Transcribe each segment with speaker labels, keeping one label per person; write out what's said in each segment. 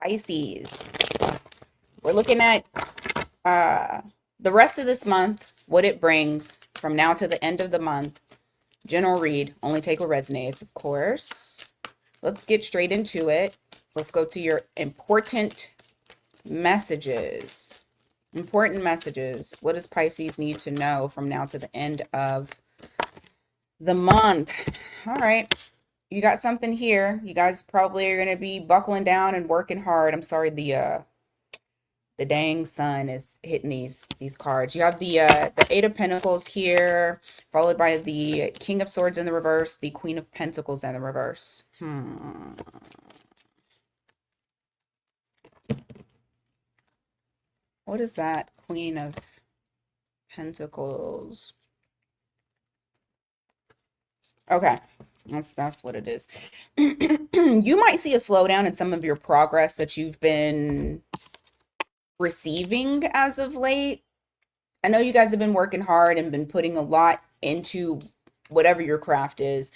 Speaker 1: Pisces. We're looking at the rest of this month, what it brings from now to the end of the month. General read, only take what resonates, of course. Let's get straight into it. Let's go to your important messages. Important messages. What does Pisces need to know from now to the end of the month? All right. You got something here. You guys probably are going to be buckling down and working hard. I'm sorry, the dang sun is hitting these cards. You have the Eight of Pentacles here, followed by the King of Swords in the reverse, the Queen of Pentacles in the reverse. What is that? Queen of Pentacles. Okay. That's what it is. You might see a slowdown in some of your progress that you've been receiving as of late. I know you guys have been working hard and been putting a lot into whatever your craft is.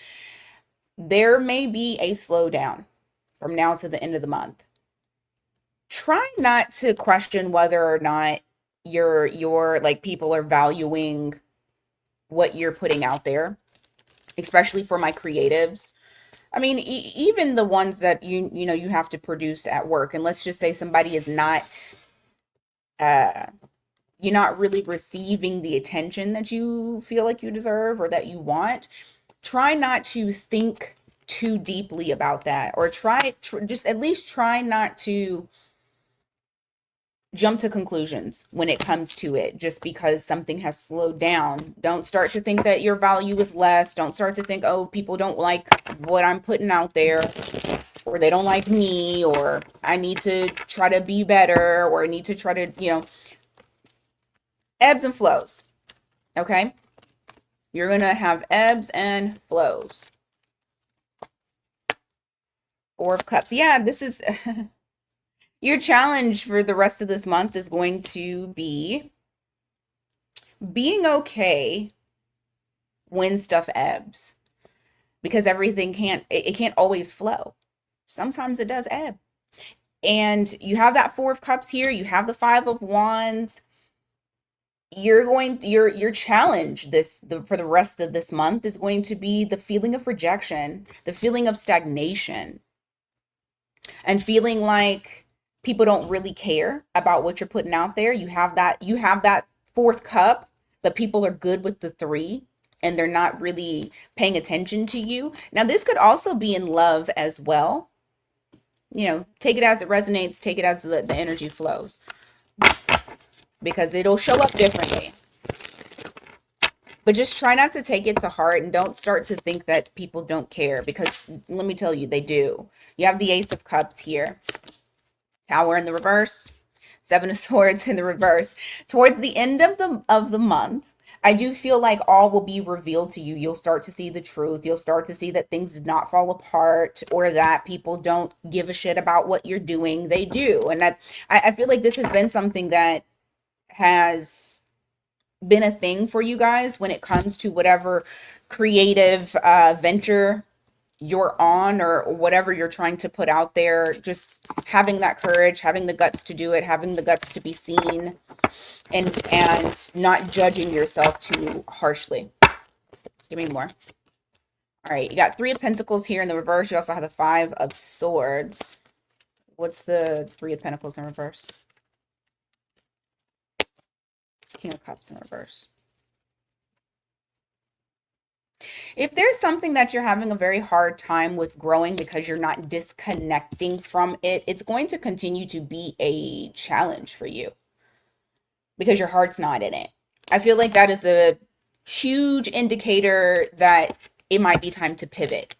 Speaker 1: There may be a slowdown from now to the end of the month. Try not to question whether or not your like people are valuing what you're putting out there, especially for my creatives. I mean, even the ones that you know you have to produce at work, and let's just say somebody is not uh you're not really receiving the attention that you feel like you deserve or that you want. Try not to think too deeply about that, or just at least try not to jump to conclusions when it comes to it just because something has slowed down. Don't start to think that your value is less. Don't start to think, oh, people don't like what I'm putting out there, or they don't like me, or I need to try to be better, or I need to try to, ebbs and flows. Okay? You're going to have ebbs and flows. Four of Cups. Yeah, this is your challenge for the rest of this month is going to be being okay when stuff ebbs, because everything can't always flow. Sometimes it does ebb. And you have that Four of Cups here, you have the Five of Wands. Your challenge for the rest of this month is going to be the feeling of rejection, the feeling of stagnation, and feeling like people don't really care about what you're putting out there. You have that fourth cup, but people are good with the three and they're not really paying attention to you. Now, this could also be in love as well. Take it as it resonates, take it as the energy flows, because it'll show up differently. But just try not to take it to heart, and don't start to think that people don't care, because let me tell you, they do. You have the Ace of Cups here, Tower in the reverse, Seven of Swords in the reverse. Towards the end of the month, I do feel like all will be revealed to you. You'll start to see the truth. You'll start to see that things did not fall apart, or that people don't give a shit about what you're doing. They do. And I feel like this has been something that has been a thing for you guys when it comes to whatever creative venture you're on, or whatever you're trying to put out there. Just having that courage, having the guts to do it, having the guts to be seen, and not judging yourself too harshly. Give me more. All right, you got Three of Pentacles here in the reverse. You also have the Five of Swords. What's the Three of Pentacles in reverse? King of Cups in reverse. If there's something that you're having a very hard time with growing because you're not disconnecting from it, it's going to continue to be a challenge for you because your heart's not in it. I feel like that is a huge indicator that it might be time to pivot.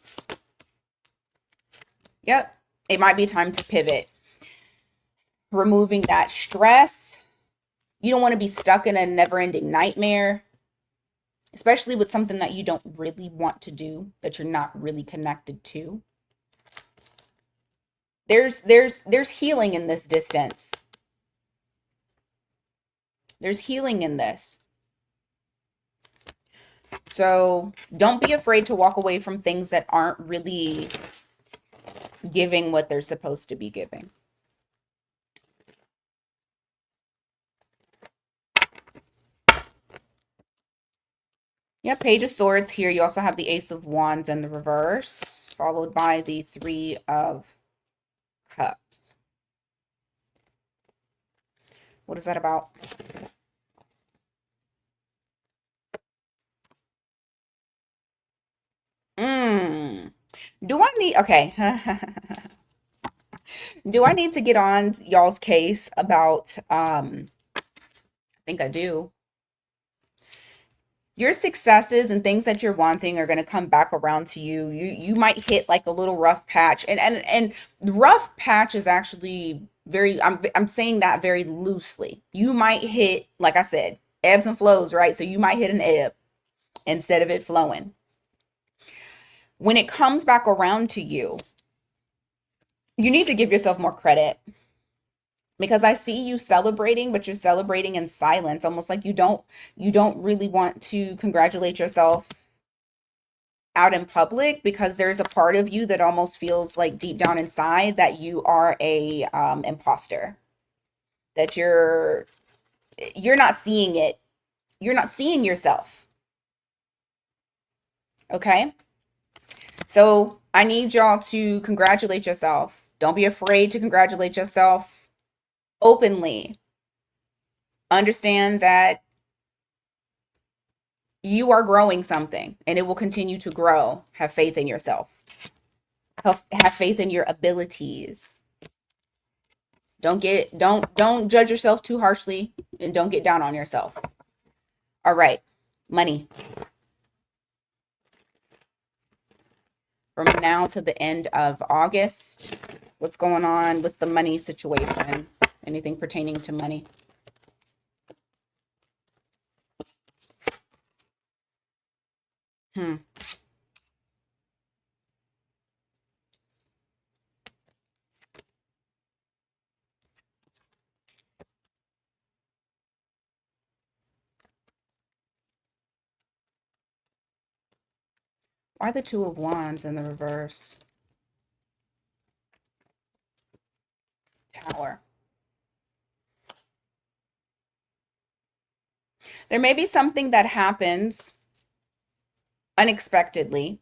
Speaker 1: Yep, it might be time to pivot. Removing that stress. You don't want to be stuck in a never-ending nightmare, especially with something that you don't really want to do, that you're not really connected to. There's healing in this distance. There's healing in this. So don't be afraid to walk away from things that aren't really giving what they're supposed to be giving. Yeah, Page of Swords here. You also have the Ace of Wands in the reverse, followed by the Three of Cups. What is that about? Mm. Do I need, okay. Do I need to get on y'all's case about, I think I do. Your successes and things that you're wanting are going to come back around to you. You might hit like a little rough patch, and rough patch is actually very. I'm saying that very loosely. You might hit, like I said, ebbs and flows, right? So you might hit an ebb instead of it flowing. When it comes back around to you, you need to give yourself more credit because I see you celebrating, but you're celebrating in silence, almost like you don't really want to congratulate yourself out in public because there's a part of you that almost feels like deep down inside that you are a imposter, that you're not seeing it, you're not seeing yourself. Okay, so I need y'all to congratulate yourself. Don't be afraid to congratulate yourself openly. Understand that you are growing something and it will continue to grow. Have faith in yourself. Have faith in your abilities. Don't judge yourself too harshly and don't get down on yourself. All right. Money. From now to the end of August, what's going on with the money situation? Anything pertaining to money? Hmm. Why the Two of Wands in the reverse? Tower. There may be something that happens unexpectedly.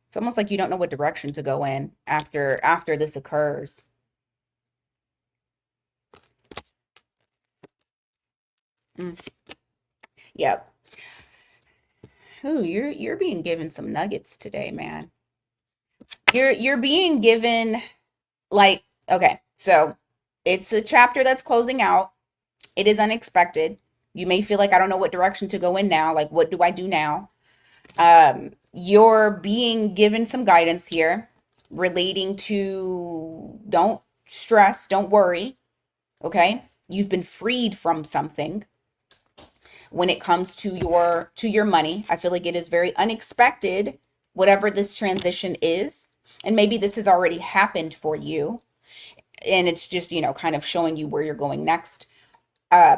Speaker 1: It's almost like you don't know what direction to go in after this occurs. Mm. Yep. Ooh, you're being given some nuggets today, man. You're being given like, okay, so it's a chapter that's closing out. It is unexpected. You may feel like I don't know what direction to go in now. Like, what do I do now? You're being given some guidance here relating to don't stress, don't worry. Okay. You've been freed from something when it comes to your money. I feel like it is very unexpected, whatever this transition is. And maybe this has already happened for you. And it's just, kind of showing you where you're going next. Uh,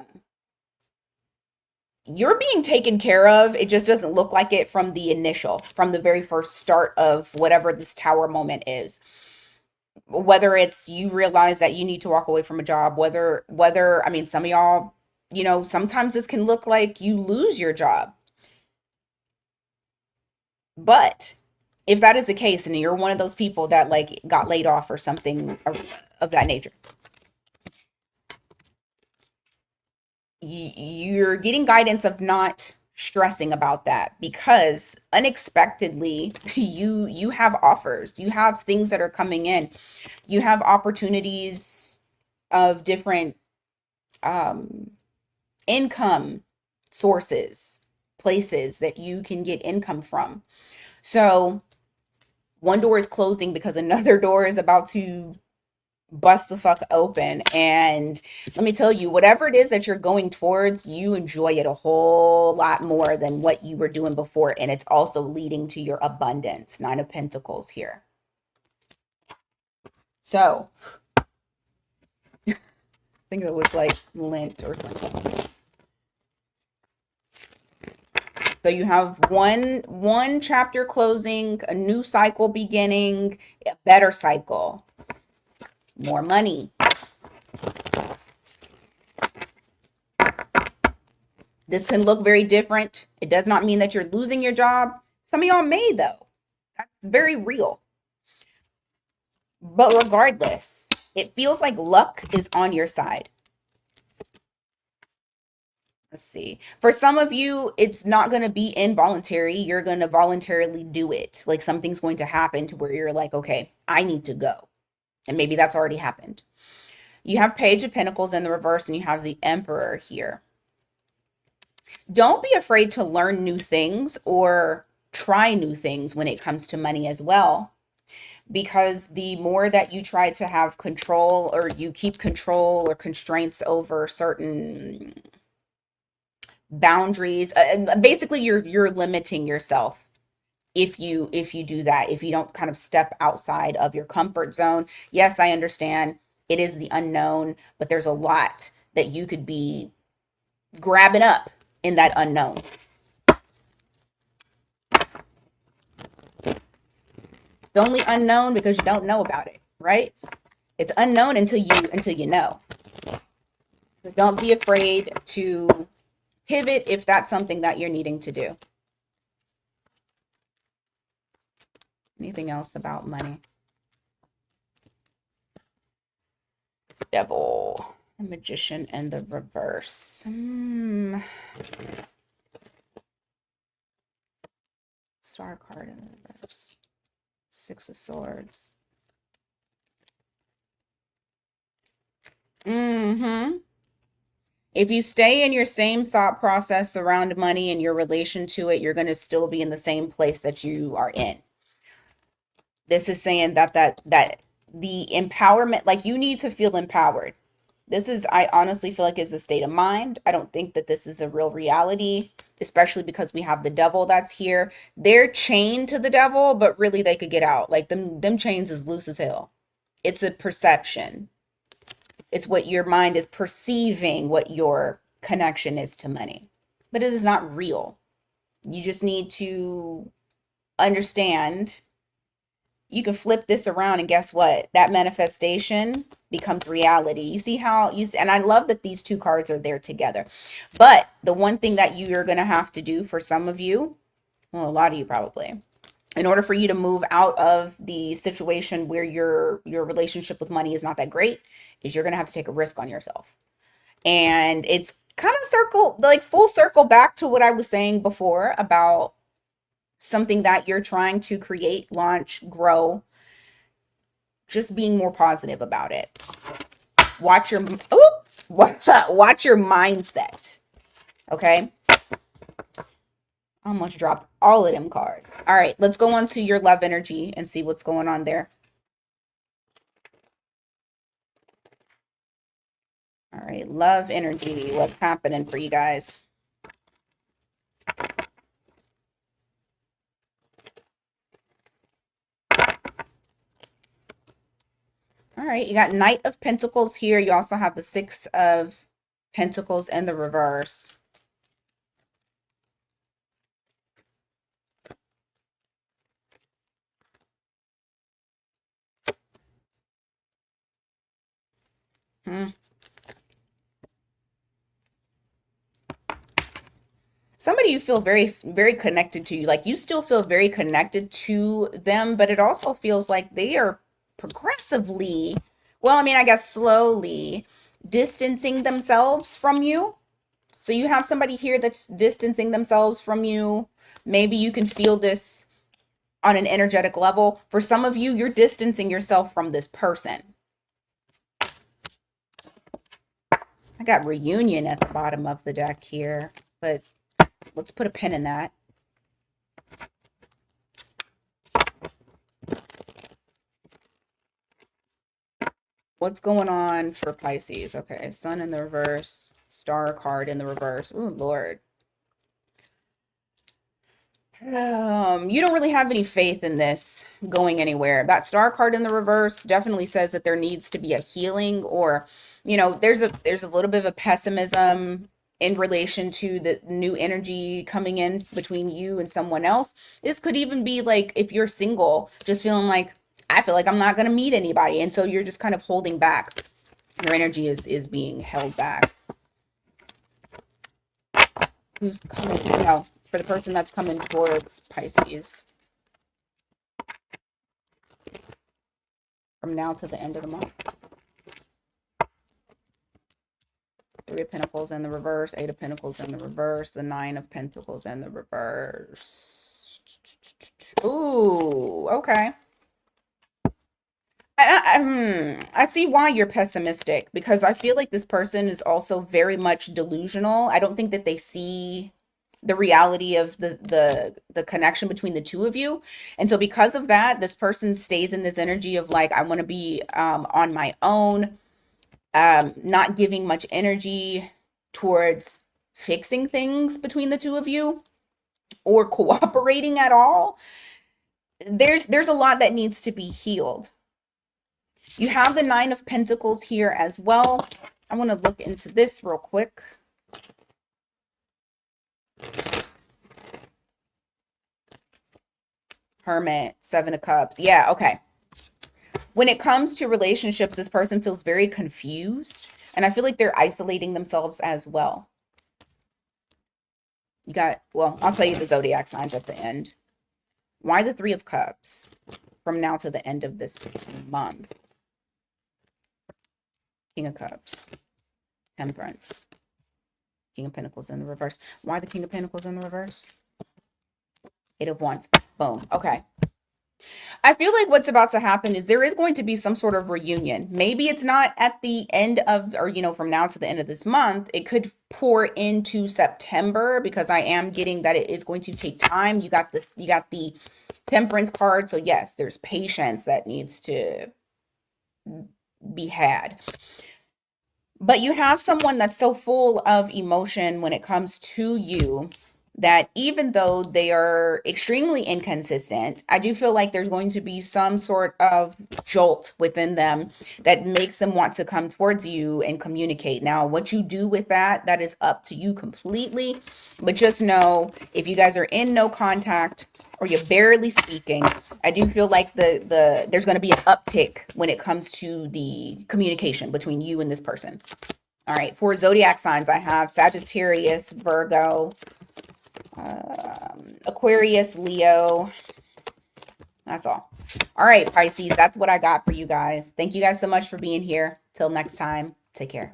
Speaker 1: you're being taken care of. It just doesn't look like it from the very first start of whatever this tower moment is. Whether it's you realize that you need to walk away from a job, I mean, some of y'all, sometimes this can look like you lose your job. But if that is the case and you're one of those people that like got laid off or something of that nature, you're getting guidance of not stressing about that because unexpectedly you have offers, you have things that are coming in, you have opportunities of different um income sources, places that you can get income from. So one door is closing because another door is about to bust the fuck open. And let me tell you, whatever it is that you're going towards, you enjoy it a whole lot more than what you were doing before. And it's also leading to your abundance. Nine of Pentacles here. So I think it was like Lent or something. So you have one chapter closing, a new cycle beginning, a better cycle, more money. This can look very different. It does not mean that you're losing your job. Some of y'all may, though. That's very real. But regardless, it feels like luck is on your side. Let's see. For some of you, it's not going to be involuntary. You're going to voluntarily do it. Like something's going to happen to where you're like, okay, I need to go. And maybe that's already happened. You have Page of Pentacles in the reverse, and you have the Emperor here. Don't be afraid to learn new things or try new things when it comes to money as well. Because the more that you try to have control, or you keep control or constraints over certain boundaries, basically you're limiting yourself if you do that, if you don't kind of step outside of your comfort zone. Yes, I understand it is the unknown, but there's a lot that you could be grabbing up in that unknown. It's only unknown because you don't know about it, right? It's unknown until you know. So don't be afraid to pivot if that's something that you're needing to do. Anything else about money? Devil, the Magician, and the reverse. Star card in the reverse. Six of Swords. If you stay in your same thought process around money and your relation to it, you're going to still be in the same place that you are in. This is saying that the empowerment, like you need to feel empowered. This is, I honestly feel like, is a state of mind. I don't think that this is a real reality, especially because we have the devil that's here. They're chained to the devil, but really they could get out. Like them chains is loose as hell. It's a perception. It's what your mind is perceiving, what your connection is to money. But it is not real. You just need to understand. You can flip this around, and guess what? That manifestation becomes reality. You see how and I love that these two cards are there together. But the one thing that you're going to have to do for some of you, well, a lot of you probably, in order for you to move out of the situation where your relationship with money is not that great, is you're going to have to take a risk on yourself. And it's kind of full circle back to what I was saying before about something that you're trying to create, launch, grow, just being more positive about it. Watch your mindset. Okay? Almost dropped all of them cards. All right, let's go on to your love energy and see what's going on there. All right, love energy. What's happening for you guys? All right, you got Knight of Pentacles here. You also have the Six of Pentacles in the reverse. Somebody you feel very, very connected to. Like you still feel very connected to them, but it also feels like they are progressively, well, I mean, I guess slowly distancing themselves from you. So you have somebody here that's distancing themselves from you. Maybe you can feel this on an energetic level. For some of you, you're distancing yourself from this person. I got reunion at the bottom of the deck here, but let's put a pin in that. What's going on for Pisces? Okay, Sun in the reverse, Star card in the reverse. Oh, Lord. You don't really have any faith in this going anywhere. That Star card in the reverse definitely says that there needs to be a healing, or, there's a little bit of a pessimism in relation to the new energy coming in between you and someone else. This could even be like if you're single, just feeling like, I feel like I'm not going to meet anybody. And so you're just kind of holding back. Your energy is being held back. who's coming, for the person that's coming towards Pisces from now to the end of the month. Three of Pentacles in the reverse, Eight of Pentacles in the reverse, the Nine of Pentacles in the reverse. Ooh, okay. I see why you're pessimistic, because I feel like this person is also very much delusional. I don't think that they see the reality of the connection between the two of you. And so because of that, this person stays in this energy of like, I want to be on my own, not giving much energy towards fixing things between the two of you or cooperating at all. There's a lot that needs to be healed. You have the Nine of Pentacles here as well. I want to look into this real quick. Hermit, Seven of Cups. Yeah, okay. When it comes to relationships, this person feels very confused, and I feel like they're isolating themselves as well. You got, well, I'll tell you the zodiac signs at the end. Why the Three of Cups from now to the end of this month? King of Cups, Temperance, King of Pentacles in the reverse. Why the King of Pentacles in the reverse? Eight of Wands. Boom. Okay. I feel like what's about to happen is there is going to be some sort of reunion. Maybe it's not at the end of, or, from now to the end of this month. It could pour into September, because I am getting that it is going to take time. You got the Temperance card. So yes, there's patience that needs to be had. But you have someone that's so full of emotion when it comes to you that even though they are extremely inconsistent, I do feel like there's going to be some sort of jolt within them that makes them want to come towards you and communicate. Now, what you do with that is up to you completely. But just know, if you guys are in no contact or you're barely speaking, I do feel like there's going to be an uptick when it comes to the communication between you and this person. All right, for zodiac signs, I have Sagittarius, Virgo, Aquarius, Leo. That's all. All right, Pisces, that's what I got for you guys. Thank you guys so much for being here. Till next time, take care.